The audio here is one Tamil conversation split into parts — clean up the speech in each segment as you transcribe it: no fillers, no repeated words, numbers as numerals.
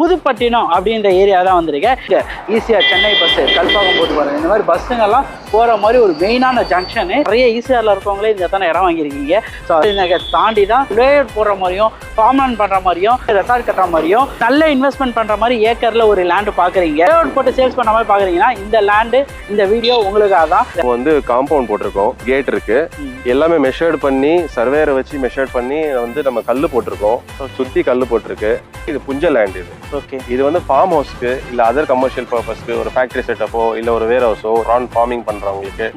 புதுப்பட்டினம் அப்படின்ற ஏரியா தான் வந்திருக்கேன். ஈசிஆர் சென்னை பஸ் கல்பாக்கம் போட்டு போகிறேன். இந்த மாதிரி பஸ்ஸுங்கெல்லாம் போகிற மாதிரி ஒரு மெயினான ஜங்ஷனு. நிறைய ஈசிஆரில் இருக்கவங்களே இந்த தானே இடம் வாங்கியிருக்கீங்க. ஸோ அதை தாண்டி தான் லேஅவுட் போடுற மாதிரியும் ஃபார்ம்லேண்ட் பண்ணுற மாதிரியும் ரெசார்ட் கட்டுற மாதிரியும் நல்ல இன்வெஸ்ட்மெண்ட் பண்ணுற மாதிரி ஏக்கரில் ஒரு லேண்டு பார்க்குறீங்க. லேஅவுட் போட்டு சேல்ஸ் பண்ண மாதிரி பார்க்குறீங்கன்னா இந்த லேண்டு இந்த வீடியோ உங்களுக்காக தான். வந்து காம்பவுண்ட் போட்டிருக்கோம், கேட் இருக்கு, எல்லாமே மெஷர்ட் பண்ணி சர்வேரை வச்சு மெஷர்ட் பண்ணி வந்து நம்ம கல்லு போட்டிருக்கோம், சுத்தி கல்லு போட்டிருக்கு. இது புஞ்ச லேண்ட். இது ஓகே. இது வந்து ஃபார்ம் ஹவுஸ்க்கு இல்ல அதர் கமர்ஷியல் பர்பஸ்க்கு, ஒரு ஃபேக்டரி செட்டப்போ இல்ல ஒரு வேர் ஹவுஸோ ரான் ஃபார்மிங் பண்றவங்களுக்கு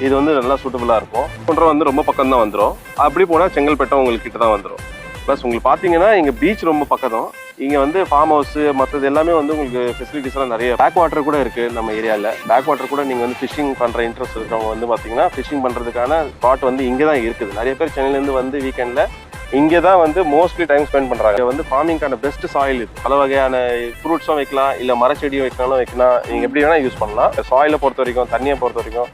இது வந்து நல்லா சூட்டபிளா இருக்கும். போன்ற வந்து ரொம்ப பக்கம் தான் வந்துடும். அப்படி போனா செங்கல்பேட்டை உங்களுக்கு கிட்ட தான் வந்துடும். ப்ளஸ் உங்களுக்கு பாத்தீங்கன்னா இங்க பீச் ரொம்ப பக்கம். இங்க வந்து ஃபார்ம் ஹவுஸ் மற்றது எல்லாமே வந்து உங்களுக்கு ஃபெசிலிட்டிஸ் எல்லாம் நிறைய. பேக் வாட்டர் கூட இருக்கு நம்ம ஏரியாவில். பேக் வாட்டர் கூட நீங்க வந்து ஃபிஷிங் பண்ற இன்ட்ரெஸ்ட் இருக்கிறவங்க வந்து பாத்தீங்கன்னா ஃபிஷிங் பண்றதுக்கான ஸ்பாட் வந்து இங்கே தான் இருக்குது. நிறைய பேர் சென்னையிலேருந்து வந்து வீக்கெண்ட்ல இங்கே தான் வந்து மோஸ்ட்லி டைம் ஸ்பெண்ட் பண்றாங்க. வந்து ஃபார்மிங்கான பெஸ்ட் சாயில் இது. பல வகையான ஃப்ரூட்ஸும் வைக்கலாம், இல்ல மரச்செடியும் வைக்கனாலும் வைக்கலாம். நீங்க எப்படி வேணா யூஸ் பண்ணலாம். சாயிலை பொறுத்த வரைக்கும், தண்ணியை பொறுத்த வரைக்கும்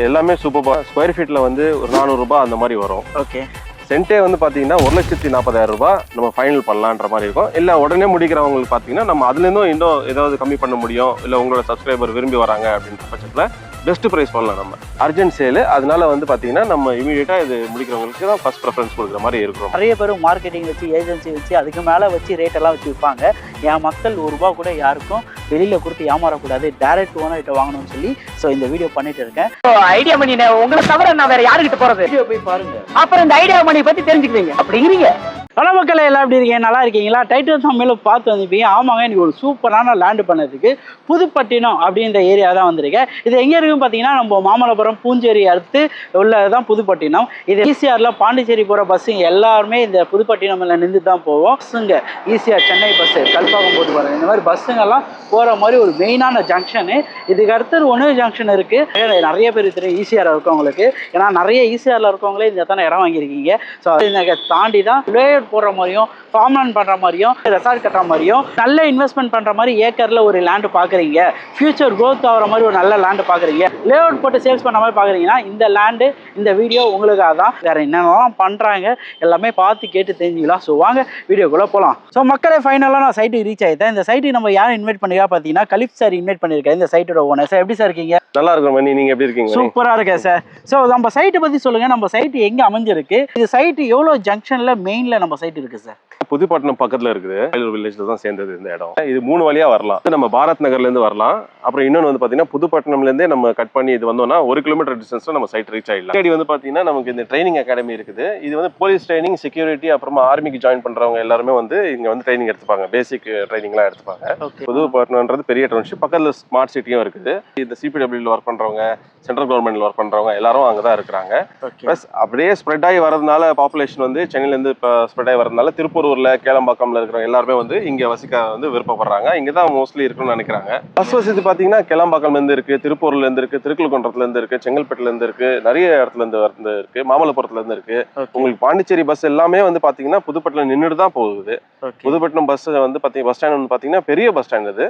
எல்லாமே சூப்பர்பா. ஸ்கொயர் ஃபீட்ல வந்து ஒரு 400 ரூபாய் அந்த மாதிரி வரும். ஓகே. சென்டே வந்து பார்த்தீங்கன்னா 1,40,000 ரூபாய் நம்ம ஃபைனல் பண்ணலான்ற மாதிரி இருக்கும். இல்லை உடனே முடிக்கிறவங்களுக்கு பார்த்தீங்கன்னா நம்ம அதுலேருந்தும் இன்னும் ஏதாவது கம்மி பண்ண முடியும். இல்லை உங்களோட சப்ஸ்கிரைபர் விரும்பி வராங்க அப்படின்ற பட்சத்தில் பெஸ்ட் ப்ரைஸ் பண்ணலாம். நம்ம அர்ஜென்ட் சேலு, அதனால வந்து பார்த்தீங்கன்னா நம்ம இமீடியட்டாக இது முடிக்கிறவங்களுக்கு தான் ஃபர்ஸ்ட் ப்ரிஃபரன்ஸ் கொடுக்குற மாதிரி இருக்கும். நிறைய பேர் மார்க்கெட்டிங் வச்சு ஏஜென்சி வச்சு அதுக்கு மேலே வச்சு ரேட்டெல்லாம் வச்சு விற்பாங்க. என் மக்கள் ₹1 கூட யாருக்கும் வெளியில் கொடுத்து ஏமாறக்கூடாது, டைரக்ட் ஓனர்கிட்ட வாங்கணும்னு சொல்லி ஸோ இந்த வீடியோ பண்ணிட்டு இருக்கேன். ஐடியா மணி உங்களை தவிர நான் வேற யாருக்கிட்ட போறது? வீடியோ போய் பாருங்க, அப்புறம் இந்த ஐடியா மணி பத்தி தெரிஞ்சுக்குவீங்க. அப்படிங்கிறீங்க. ஹலோ மக்கள், எல்லாம் எப்படி இருக்கீங்க? நல்லா இருக்கீங்களா? டைட்டில் தமிழ் பார்த்து வந்துப்பீங்க. ஆமாங்க, இன்னைக்கு ஒரு சூப்பரான லேண்டு பண்ணதுக்கு புதுப்பட்டினம் அப்படின்ற ஏரியா தான் வந்திருக்கேன். இது எங்கே இருக்குன்னு பார்த்தீங்கன்னா நம்ம மாமல்லபுரம் பூஞ்சேரி அடுத்து உள்ளதான் புதுப்பட்டினம். இது ஈசிஆரில் பாண்டிச்சேரி போகிற பஸ்ஸுங்க எல்லாருமே இந்த புதுப்பட்டினம்ல நின்று தான் போவோம். பஸ்ஸுங்க ஈசிஆர் சென்னை பஸ்ஸு கல்பாக்கம் போட்டு போகிறேன். இந்த மாதிரி பஸ்ஸுங்கெல்லாம் போகிற மாதிரி ஒரு மெயினான ஜங்ஷனு. இதுக்கு அடுத்து ஒன்று ஜங்ஷன் இருக்குது. நிறைய பேர் தெரியும் ஈசிஆர் இருக்கவங்களுக்கு. ஏன்னா நிறைய ஈசிஆரில் இருக்கவங்களே இந்த தானே இடம் வாங்கியிருக்கீங்க. ஸோ அதை தாண்டி தான் போடுற மாதிரியும் ஃபார்ம்லேண்ட் பண்ற மாதிரியும் ரெசார்ட் கட்டுற மாதிரியும் நல்ல இன்வெஸ்ட்மெண்ட் பண்ற மாதிரி ஏக்கர்ல ஒரு லேண்ட் பாக்குறீங்க. ஃபியூச்சர் growth ஆகிற மாதிரி ஒரு நல்ல லேண்ட் பாக்குறீங்க. லேஅவுட் போட்டு சேல்ஸ் பண்ண மாதிரி பாக்குறீங்கன்னா இந்த லேண்டு இந்த வீடியோ உங்களுக்காக தான். வேற என்னென்னலாம் பண்றாங்க எல்லாமே பார்த்து கேட்டு தெரிஞ்சுக்கலாம். ஸோ வாங்க வீடியோக்குள்ள போகலாம். ஸோ மக்களே, ஃபைனலாக நான் சைட்டுக்கு ரீச் ஆகிட்டேன். இந்த சைட்டுக்கு நம்ம யாரும் இன்வைட் பண்ணிருக்கா பார்த்தீங்கன்னா கலிப் சார் இன்வைட் பண்ணியிருக்கேன், இந்த சைட்டோட ஓனர். சார் எப்படி சார் இருக்கீங்க? நல்லா இருக்கும் மணி, நீங்க எப்படி இருக்கீங்க? சூப்பரா இருக்கேன் சார். ஸோ நம்ம சைட்டை பத்தி சொல்லுங்க. நம்ம சைட்டு எங்க அமைஞ்சிருக்கு? இது சைட்டு எவ்வளவு ஜங்ஷன்ல மெயின்ல நம்ம சைட் இருக்கு சார்? புதுப்பட்டினம் பக்கத்துல இருக்குது. வில்லேஜ்ல தான் சேர்ந்தது இந்த இடம். இது 3 வழியா வரலாம். நம்ம பாரத் நகர்ல இருந்து வரலாம். அப்புறம் இன்னொன்று வந்து பாத்தீங்கன்னா புதுப்பட்டினம்ல இருந்தே நம்ம கட் பண்ணி இது வந்தோம்னா 1 கிலோமீட்டர் டிஸ்டன்ஸ்ல நம்ம சைட் ரீச் ஆயிடலாம். முன்னாடி வந்து பாத்தீங்கன்னா நமக்கு இந்த ட்ரைனிங் அகாடமி இருக்குது. இது வந்து போலீஸ் ட்ரைனிங், செக்யூரிட்டி, அப்புறமா ஆர்மிக்கு ஜாயின் பண்றவங்க எல்லாருமே வந்து இங்க வந்து ட்ரைனிங் எடுத்துப்பாங்க. பேசிக் ட்ரைனிங் எல்லாம் எடுத்துப்பாங்க. புதுப்பட்டினம்ன்றது பெரிய டவுன்ஷிப். பக்கத்துல ஸ்மார்ட் சிட்டியும் இருக்குது. இந்த சிபிடபிள்யூல ஒர்க் பண்றவங்க, சென்ட்ரல் கவர்மெண்ட்ல ஒர்க் பண்றவங்க எல்லாரும் அங்கதான் இருக்கிறாங்க. பிளஸ் அப்படியே ஸ்ப்ரெட் ஆகி வரதுனால பாப்புலேஷன் வந்து சென்னையில இருந்து ஸ்ப்ரெட் ஆகி வரதுனால திருப்பூர்ல, கேளம்பாக்கம்ல இருக்கிற எல்லாருமே வந்து இங்க வசிக்க வந்து விருப்பப்படுறாங்க. இங்கதான் மோஸ்ட்லி இருக்குன்னு நினைக்கிறாங்க. பஸ் வசதி பாத்தீங்கன்னா கேளம்பாக்கம்ல இருந்து இருக்கு, திருப்பூர்ல இருந்து இருக்கு, திருக்குளக்குன்றத்துல இருந்து இருக்கு, செங்கல்பட்டுல இருந்து இருக்கு, நிறைய இடத்துல இருந்து இருக்கு, மாமல்லபுரத்துல இருந்து இருக்கு. உங்களுக்கு பாண்டிச்சேரி பஸ் எல்லாமே வந்து பாத்தீங்கன்னா புதுப்பட்டினம் நின்றுட்டு தான் போகுது. புதுப்பட்டினம் பஸ் வந்து பாத்தீங்கன்னா பஸ் ஸ்டாண்ட் வந்து பாத்தீங்கன்னா பெரிய பஸ் ஸ்டாண்ட் இது.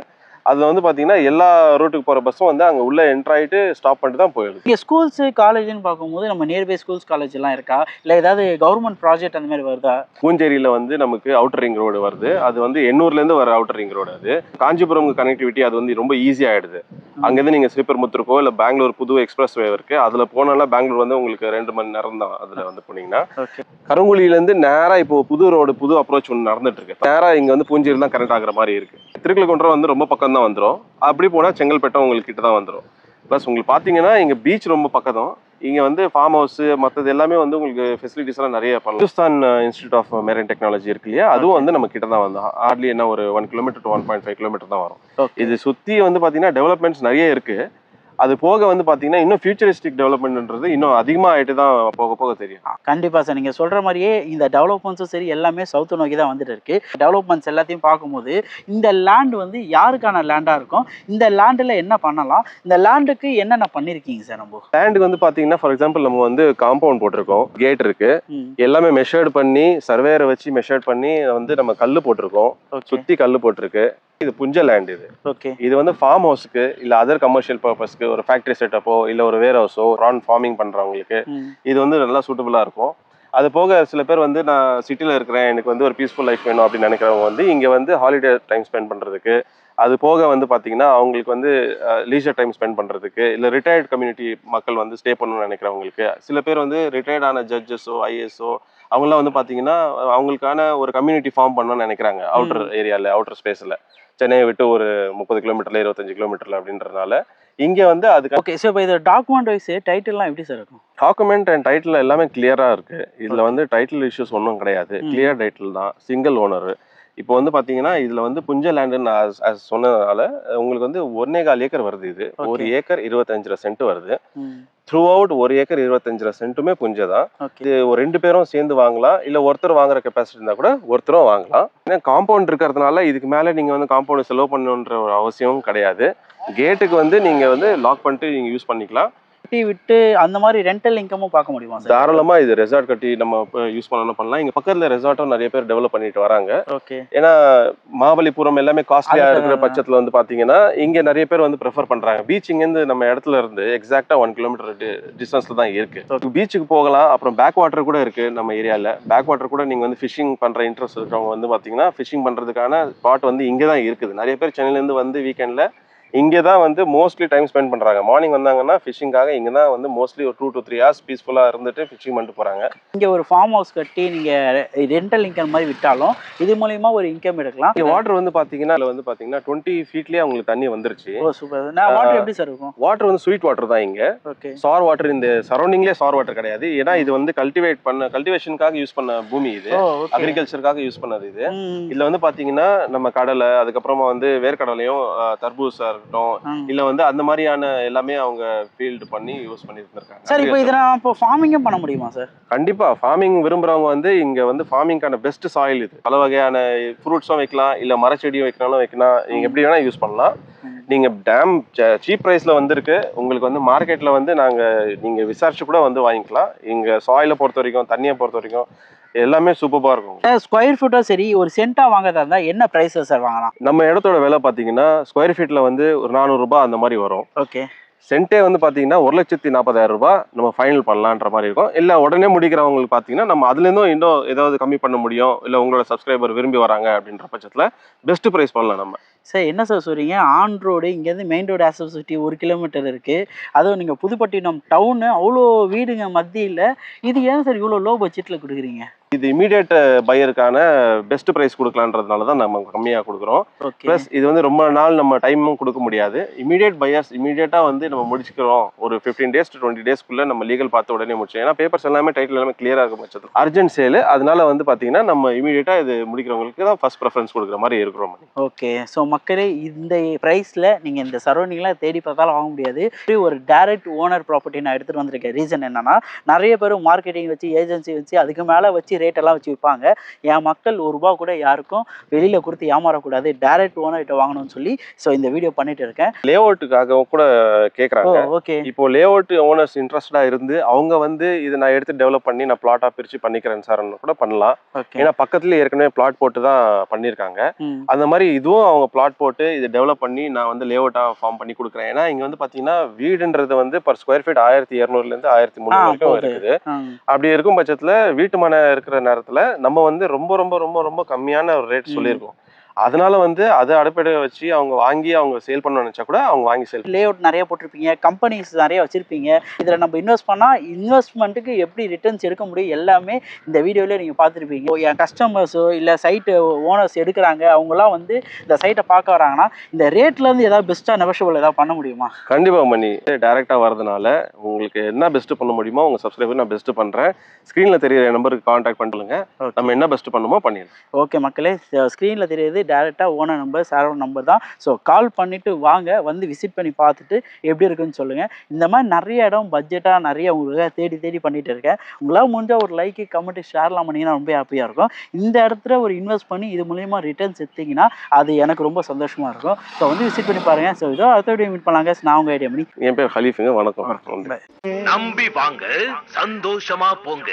அது வந்து பாத்தீங்கன்னா எல்லா ரூட்டுக்கு போற பஸ்ஸும் வந்து அங்க உள்ள என்டர் ஆயிட்டு ஸ்டாப் பண்ணிட்டு தான் போயிடுது. இங்க ஸ்கூல்ஸ் காலேஜ்னு பார்க்கும்போது நம்ம நியர்பை ஸ்கூல்ஸ் காலேஜ் எல்லாம் இருக்கா, இல்ல ஏதாவது கவர்மெண்ட் ப்ராஜெக்ட் அந்த மாதிரி வருதா? பூஞ்சேரியில வந்து நமக்கு அவுட்டர் ரிங் ரோடு வருது. அது வந்து எண்ணூர்ல இருந்து வர அவுட்டர் ரிங் ரோடு. அது காஞ்சிபுரம் கனெக்டிவிட்டி அது வந்து ரொம்ப ஈஸியா ஆயிடுது. அங்கிருந்து நீங்க ஸ்ரீபெரும்புத்தூருக்கோ இல்ல பெங்களூர் புது எக்ஸ்பிரஸ் வே இருக்கு, அதுல போனால பெங்களூர் வந்து உங்களுக்கு 2 மணி நேரம் தான். அதுல வந்து போனீங்கன்னா கருங்குழியில இருந்து நேரா இப்போ புது ரோடு, புது அப்ரோச் ஒன்று நடந்துட்டு இருக்கு. நேரா இங்க வந்து பூஞ்சேரி தான் கனெக்ட் ஆகுற மாதிரி இருக்கு. திருக்குளக்குன்றம் வந்து ரொம்ப பக்கம் தான் வந்துடும். அப்படி போனா செங்கல்பேட்டை உங்களுக்கு கிட்ட தான் வந்துடும். ப்ளஸ் உங்களுக்கு பாத்தீங்கன்னா இங்க பீச் ரொம்ப பக்கம். இங்க வந்து ஃபார்ம் ஹவுஸ் மற்றது எல்லாமே வந்து உங்களுக்கு ஃபெசிலிட்டிஸ் எல்லாம் நிறைய பண்ணலாம். Hindustan institute of marine technology இருக்கு இல்லையா, அதுவும் வந்து நம்ம கிட்ட தான் வந்து ஹார்ட்லி என்ன ஒரு 1 கிலோமீட்டர் to 1.5 கிலோமீட்டர் தான் வரும். இது சுத்தி வந்து பாத்தீங்கன்னா டெவலப்மெண்ட்ஸ் நிறைய இருக்கு. அது போக வந்து பாத்தீங்கன்னா இன்னும் ஃபியூச்சரிஸ்டிக் டெவலப்மெண்ட்ன்றது இன்னும் அதிகமா ஆயிட்டு தான் போக போக தெரியும். கண்டிப்பா சார், நீங்க சொல்ற மாதிரியே இந்த டெவலப்மெண்ட்ஸும் சரி எல்லாமே சவுத் நோக்கி தான் வந்துட்டு இருக்கு. டெவலப்மெண்ட்ஸ் எல்லாத்தையும் பார்க்கும்போது இந்த லேண்ட் வந்து யாருக்கான லேண்டா இருக்கும், இந்த லேண்ட்ல என்ன பண்ணலாம், இந்த லேண்டுக்கு என்னென்ன பண்ணிருக்கீங்க சார்? நம்ம லேண்டுக்கு வந்து பாத்தீங்கன்னா ஃபார் எக்ஸாம்பிள் நம்ம வந்து காம்பவுண்ட் போட்டிருக்கோம், கேட் இருக்கு, எல்லாமே மெஷர்ட் பண்ணி சர்வேரை வச்சு மெஷர்ட் பண்ணி வந்து நம்ம கல்லு போட்டிருக்கோம், சுத்தி கல்லு போட்டிருக்கு. இது புஞ்ச லேண்ட். இது ஓகே. இது வந்து ஃபார்ம் ஹவுஸ்க்கு இல்ல அதர் கமர்ஷியல் பர்பஸ்க்கு, ஒரு ஃபேக்டரி செட்டப்போ இல்ல ஒரு வேர் ஹவுஸோ ரான் ஃபார்மிங் பண்றவங்களுக்கு இது வந்து நல்லா சூட்டபிளா இருக்கும். அது போக சில பேர் வந்து நான் சிட்டியில் இருக்கிறேன், எனக்கு வந்து ஒரு பீஸ்ஃபுல் லைஃப் வேணும் அப்படின்னு நினைக்கிறவங்க வந்து இங்கே வந்து ஹாலிடே டைம் ஸ்பெண்ட் பண்ணுறதுக்கு, அது போக வந்து பார்த்தீங்கன்னா அவங்களுக்கு வந்து லீஜர் டைம் ஸ்பெண்ட் பண்ணுறதுக்கு, இல்லை ரிட்டையர்ட் கம்யூனிட்டி மக்கள் வந்து ஸ்டே பண்ணணும்னு நினைக்கிறவங்களுக்கு, சில பேர் வந்து ரிட்டையர்டான ஜட்ஜஸோ ஐஏஎஸோ அவங்களாம் வந்து பார்த்தீங்கன்னா அவங்களுக்கான ஒரு கம்யூனிட்டி ஃபார்ம் பண்ணணும்னு நினைக்கிறாங்க அவுட்டர் ஏரியாவில், அவுட்டர் ஸ்பேஸில். சென்னையை விட்டு ஒரு 30 கிலோமீட்டர்ல 25 கிலோமீட்டர்ல அப்படின்றதுனால இங்கே வந்து அதுக்கு ஓகே. ஸோ இப்போ இது டாக்குமெண்ட் வைஸ் டைட்டில்லாம் எப்படி சார் இருக்கும்? டாக்குமெண்ட் அண்ட் டைட்டில் எல்லாமே கிளியராக இருக்குது. இதில் வந்து டைட்டில் இஷ்யூஸ் ஒன்றும் கிடையாது, கிளியர் டைட்டில் தான், சிங்கிள் ஓனர். இப்போ வந்து பார்த்தீங்கன்னா இதில் வந்து புஞ்ச லேண்டுன்னு சொன்னதுனால உங்களுக்கு வந்து 1.25 ஏக்கர் வருது. இது 1 ஏக்கர் 25 சென்ட் வருது. த்ரூ அவுட் 1 ஏக்கர் 25 சென்ட்டுமே புஞ்சை தான். இது ஒரு 2 பேரும் சேர்ந்து வாங்கலாம், இல்லை ஒருத்தர் வாங்குற கெப்பாசிட்டி இருந்தால் கூட ஒருத்தரும் வாங்கலாம். ஏன்னா காம்பவுண்ட் இருக்கிறதுனால இதுக்கு மேலே நீங்கள் வந்து காம்பவுண்ட் செலவு பண்ணணுன்ற ஒரு அவசியமும் கிடையாது. கேட்டுக்கு வந்து நீங்கள் வந்து லாக் பண்ணிட்டு நீங்கள் யூஸ் பண்ணிக்கலாம். கட்டி விட்டு அந்த மாதிரி ரெண்டல் இன்கமும் பார்க்க முடியுமா சார்? தாராளமா இது ரெசார்ட் கட்டி நம்ம யூஸ் பண்ணலாம். இங்க பக்கத்துல ரெசார்ட்டும் நிறைய பேர் டெவலப் பண்ணிட்டு வராங்க. ஓகே. ஏன்னா மகாபலிபுரம் எல்லாமே காஸ்ட்லியா இருக்கிற பட்சத்துல வந்து பாத்தீங்கன்னா இங்க நிறைய பேர் வந்து ப்ரிஃபர் பண்றாங்க. பீச் இங்க இருந்து நம்ம இடத்துல இருந்து எக்ஸாக்டா 1 கிலோமீட்டர் டிஸ்டன்ஸ்ல தான் இருக்கு. பீச்சுக்கு போகலாம். அப்புறம் பேக் வாட்டர் கூட இருக்கு நம்ம ஏரியால. பேக் வாட்டர் கூட நீங்க வந்து ஃபிஷிங் பண்ற இன்ட்ரெஸ்ட் இருக்கிறவங்க வந்து பாத்தீங்கன்னா ஃபிஷிங் பண்றதுக்கான ஸ்பாட் வந்து இங்க தான் இருக்குது. நிறைய பேர் சென்னையில இருந்து வந்து வீக்கெண்ட்ல இங்கே தான் வந்து மோஸ்ட்லி டைம் ஸ்பெண்ட் பண்ணுறாங்க. மார்னிங் வந்தாங்கன்னா ஃபிஷிங்காக இங்கே தான் வந்து மோஸ்ட்லி ஒரு 2 to 3 hours பீஸ்ஃபுல்லாக இருந்துட்டு ஃபிஷிங் பண்ணிட்டு போகிறாங்க. இங்கே ஒரு ஃபார்ம் ஹவுஸ் கட்டி நீங்கள் ரெண்டல் இன்கம் மாதிரி விட்டாலும் இது மூலியமா ஒரு இன்கம் எடுக்கலாம். இங்கே வாட்டர் வந்து பார்த்தீங்கன்னா அதில் வந்து பார்த்தீங்கன்னா 20 feetலேயே அவங்களுக்கு தண்ணி வந்துருச்சு. ஓ சூப்பர். நான் வாட்டர் எப்படி சார் இருக்கும்? வாட்டர் வந்து ஸ்வீட் வாட்டர் தான் இங்கே. ஓகே. சார் வாட்டர் இந்த சரௌண்டிங்லேயே சார் வாட்டர் கிடையாது. ஏன்னா இது வந்து கல்டிவேஷனுக்காக யூஸ் பண்ண பூமி, இது அக்ரிகல்ச்சருக்காக யூஸ் பண்ணது. இது இதில் வந்து பார்த்தீங்கன்னா நம்ம கடலை, அதுக்கப்புறமா வந்து வேர்க்கடலையும் தர்பூசா இருக்கட்டும், இல்ல வந்து அந்த மாதிரியான எல்லாமே அவங்க ஃபீல்ட் பண்ணி யூஸ் பண்ணிட்டு இருக்காங்க. சார் இப்போ இத நான் இப்போ ஃபார்மிங்கும் பண்ண முடியுமா சார்? கண்டிப்பா. ஃபார்மிங் விரும்புறவங்க வந்து இங்க வந்து ஃபார்மிங்கான பெஸ்ட் சாயில் இது. பல வகையான ஃப்ரூட்ஸும் வைக்கலாம், இல்ல மரச்செடியும் வைக்கனாலும் வைக்கலாம். நீங்க எப்படி வேணா யூஸ் பண்ணலாம். நீங்க டேம் சீப் பிரைஸ்ல வந்துருக்கு. உங்களுக்கு வந்து மார்க்கெட்ல வந்து நீங்க விசாரிச்சு கூட வந்து வாங்கிக்கலாம். இங்க சாயிலை பொறுத்த வரைக்கும், தண்ணியை பொறுத்த வரைக்கும் எல்லாமே சூப்பரா இருக்கும். ஸ்கொயர் ஃபீட்டா சரி ஒரு சென்டா வாங்குறதா இருந்தா என்ன பிரைஸ் சார் வாங்கலாம்? நம்ம இடத்தோட விலை பாத்தீங்கன்னா ஸ்கொயர் ஃபீட்ல வந்து ஒரு 400 ரூபாய் அந்த மாதிரி வரும். ஓகே. சென்ட்டே வந்து பார்த்தீங்கன்னா 1,40,000 ரூபாய் நம்ம ஃபைனல் பண்ணலான்ற மாதிரி இருக்கும். இல்லை உடனே முடிக்கிறவங்களுக்கு பார்த்தீங்கன்னா நம்ம அதுலேருந்தும் இன்னும் ஏதாவது கம்மி பண்ண முடியும். இல்லை உங்களோட சப்ஸ்கிரைபர் விரும்பி வராங்க அப்படின்ற பட்சத்தில் பெஸ்ட் ப்ரைஸ் பண்ணலாம் நம்ம. சார் என்ன சார் சொல்கிறீங்க? ஆன் ரோடு இங்கேருந்து மெயின் ரோடு ஆக்சசிபிலிட்டி 1 கிலோமீட்டர் இருக்குது. அதுவும் நீங்கள் புதுப்பட்டினம் டவுனு அவ்வளோ வீடுங்க மத்தியில் இது ஏன் சார் இவ்வளோ லோ பட்ஜெட்டில் கொடுக்குறீங்க? இது இமீடியட் பையருக்கான பெஸ்ட் ப்ரைஸ் கொடுக்கலான்றதுனால தான் நம்ம கம்மியாக கொடுக்குறோம். ப்ளஸ் இது வந்து ரொம்ப நாள் நம்ம டைமும் கொடுக்க முடியாது. இமீடியட் பையர்ஸ் இமீடியட்டாக வந்து நம்ம முடிச்சுக்கிறோம். ஒரு 15 days to 20 daysக்குள்ளே நம்ம லீகல் பார்த்து உடனே முடிச்சோம். ஏன்னா பேப்பர்ஸ் எல்லாமே டைட்டில் எல்லாமே கிளியராக இருக்கும் பட்சத்தில் அர்ஜென்ட் சேல். அதனால வந்து பார்த்தீங்கன்னா நம்ம இமீடியட்டாக இது முடிக்கிறவங்களுக்கு தான் ஃபர்ஸ்ட் ப்ரிஃபரன்ஸ் கொடுக்குற மாதிரி இருக்கிறோம். ஓகே. ஸோ மக்களே இந்த ப்ரைஸில் நீங்கள் இந்த சரௌண்டிங்லாம் தேடி பார்த்தாலும் வாங்க முடியாது. ஒரு டைரக்ட் ஓனர் ப்ராப்பர்ட்டி நான் எடுத்துகிட்டு வந்திருக்கேன். ரீசன் என்னன்னா நிறைய பேர் மார்க்கெட்டிங் வச்சு ஏஜென்சி வச்சு அதுக்கு மேலே வச்சு ரேட் எல்லாம் வச்சு விற்பாங்க. என் மக்கள் ₹1 கூட யாருக்கும் வெளியில் கொடுத்து ஏமாறக்கூடாது, டைரக்ட் ஓனர்கிட்ட வாங்கணும்னு சொல்லி ஸோ இந்த வீடியோ பண்ணிட்டு இருக்கேன். லே அவுட்டுக்காக கூட கேட்குறாங்க. ஓகே. இப்போ லே அவுட் ஓனர்ஸ் இன்ட்ரெஸ்டடாக இருந்து அவங்க வந்து இதை நான் எடுத்து டெவலப் பண்ணி நான் பிளாட்டாக பிரித்து பண்ணிக்கிறேன் சார்ன்னு கூட பண்ணலாம். ஏன்னா பக்கத்துலேயே ஏற்கனவே பிளாட் போட்டு தான் பண்ணியிருக்காங்க. அந்த மாதிரி இதுவும் அவங்க பிளாட் போட்டு இதை டெவலப் பண்ணி நான் வந்து லே அவுட்டாக ஃபார்ம் பண்ணி கொடுக்குறேன். ஏன்னா இங்கே வந்து பார்த்தீங்கன்னா வீடுன்றது வந்து பர் ஸ்கொயர் ஃபீட் 1200 1300 வரைக்கும் இருக்குது. அப்படி இருக்கும் பட்சத்தில் வீட்டு மனை இருக்கிற நேரத்தில் நம்ம வந்து ரொம்ப ரொம்ப ரொம்ப ரொம்ப கம்மியான ஒரு ரேட் சொல்லியிருக்கோம். அதனால வந்து அதை அடிப்படை வச்சு அவங்க வாங்கி அவங்க சேல் பண்ண நினைச்சா கூட அவங்க வாங்கி சேல். லே அவுட் நிறைய போட்டிருப்பீங்க, கம்பெனிஸ் நிறைய வச்சிருப்பீங்க. இதில் நம்ம இன்வெஸ்ட் பண்ணால் இன்வெஸ்ட்மெண்ட்டுக்கு எப்படி ரிட்டர்ன்ஸ் எடுக்க முடியும் எல்லாமே இந்த வீடியோவிலே நீங்கள் பார்த்துருப்பீங்க. என் கஸ்டமர்ஸோ இல்லை சைட்டு ஓனர்ஸ் எடுக்கிறாங்க அவங்களாம் வந்து இந்த சைட்டை பார்க்க வராங்கன்னா இந்த ரேட்லேருந்து ஏதாவது பெஸ்ட்டாக நெகோஷியபிள் ஏதாவது பண்ண முடியுமா? கண்டிப்பாக பண்ணி டேரெக்டாக வரதுனால உங்களுக்கு என்ன பெஸ்ட்டு பண்ண முடியுமோ உங்கள் சப்ஸ்கிரைபர் நான் பெஸ்ட்டு பண்ணுறேன். ஸ்க்ரீனில் தெரியுற நம்பருக்கு கான்டாக்ட் பண்ணுங்க. நம்ம என்ன பெஸ்ட்டு பண்ணுமோ பண்ணிடலாம். ஓகே மக்களே, ஸ்க்ரீனில் தெரியுது டேரெக்டாக ஓனர் நம்பர் சாரோட நம்பர் தான். ஸோ கால் பண்ணிவிட்டு வாங்க, வந்து விசிட் பண்ணி பார்த்துட்டு எப்படி இருக்குன்னு சொல்லுங்கள். இந்த மாதிரி நிறைய இடம் பட்ஜெட்டாக நிறைய உங்களுக்கு தேடி பண்ணிகிட்டு இருக்கேன். உங்களால் முடிஞ்சால் ஒரு லைக்கு கமெண்ட்டு ஷேர்லாம் பண்ணிங்கன்னா ரொம்ப ஹாப்பியாக இருக்கும். இந்த இடத்துல ஒரு இன்வெஸ்ட் பண்ணி இது மூலிமா ரிட்டர்ன்ஸ் எடுத்திங்கன்னா அது எனக்கு ரொம்ப சந்தோஷமாக இருக்கும். ஸோ வந்து விசிட் பண்ணி பாருங்கள். ஸோ இதோ அடுத்த வீடியோ மீட் பண்ணலாங்க. நான் உங்கள் ஐடியா பண்ணி. என் பேர் ஹலீஃபுங்க. வணக்கம். நம்பி வாங்க, சந்தோஷமா போங்க.